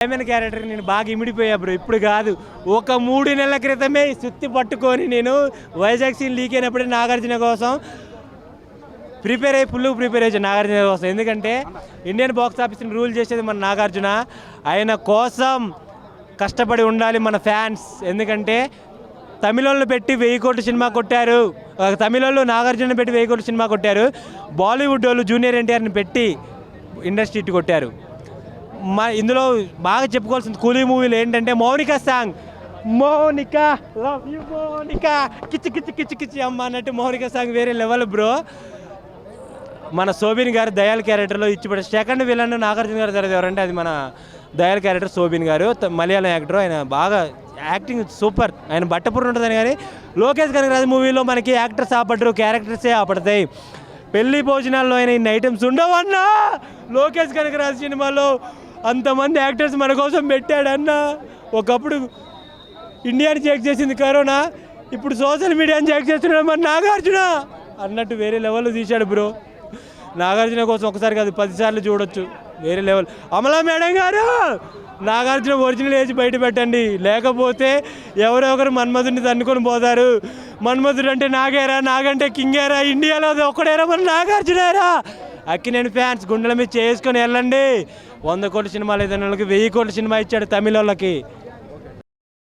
Diamond character నేను బాగా ఇమిడిపోయా bro. ఇప్పుడు కాదు, ఒక 3 నెలల క్రితమే సుత్తి పట్టుకొని నేను వైజాగ్ సీన్ లీక్ అయినప్పుడే నాగార్జున కోసం ప్రిపేర్ అయ్యి నాగార్జున కోసం. ఎందుకంటే ఇండియన్ బాక్స్ ఆఫీస్ని రూల్ చేసేది మన నాగార్జున. ఆయన కోసం కష్టపడి ఉండాలి మన ఫ్యాన్స్. ఎందుకంటే తమిళోళ్ళు పెట్టి 1000 కోట్ల సినిమా కొట్టారు, తమిళోళ్ళు నాగార్జున పెట్టి 1000 కోట్ల సినిమా కొట్టారు. బాలీవుడ్ వాళ్ళు జూనియర్ ఎన్టీఆర్ని పెట్టి ఇండస్ట్రీ ఇటు కొట్టారు. ఇందులో బాగా చెప్పుకోవాల్సింది కూలీ మూవీలో ఏంటంటే Monica song. Monica love you Monica కిచ్చి కిచ్చి కిచ్చి కిచ్చి అమ్మ అన్నట్టు మౌనిక సాంగ్ వేరే లెవెల్ బ్రో. మన శోభిన్ గారు దయాల్ క్యారెక్టర్లో ఇచ్చిపడే సెకండ్ విలన్ నాగార్జున గారు జరగదు ఎవరంటే అది మన దయాల్ క్యారెక్టర్ శోభిన్ గారు, మలయాళం యాక్టర్. ఆయన బాగా యాక్టింగ్ సూపర్. ఆయన బట్టపురం ఉంటుందని. కానీ లోకేష్ కనగరాజు మూవీలో మనకి యాక్టర్స్ ఆపడరు, క్యారెక్టర్సే ఆపడతాయి. పెళ్లి భోజనాల్లో అయినా ఇన్ని ఐటమ్స్ ఉండవన్నా. లోకేష్ కనగరాజు సినిమాలో అంతమంది యాక్టర్స్ మన కోసం పెట్టాడన్నా. ఒకప్పుడు ఇండియాని చెక్ చేసింది కరోనా, ఇప్పుడు సోషల్ మీడియాని చెక్ చేస్తున్నాడు మన నాగార్జున అన్నట్టు వేరే లెవెల్లో తీశాడు బ్రో. నాగార్జున కోసం ఒకసారి కాదు 10 సార్లు చూడొచ్చు. వేరే లెవెల్. అమలా మేడం గారు నాగార్జున ఒరిజినల్ ఏజ్ బయట పెట్టండి, లేకపోతే ఎవరో ఒకరు మన్మధుడిని తన్నుకొని పోతారు. మన్మధుడు అంటే నాగేరా, నాగంటే కింగేరా, ఇండియాలో అది ఒక్కడేరా మన నాగార్జునేరా. అక్కినేని ఫ్యాన్స్ గుండెల మీద చేసుకొని వెళ్ళండి. 100 కోట్ల సినిమాలు ఏదైనా 1000 కోట్ల సినిమా ఇచ్చాడు తమిళ వాళ్ళకి.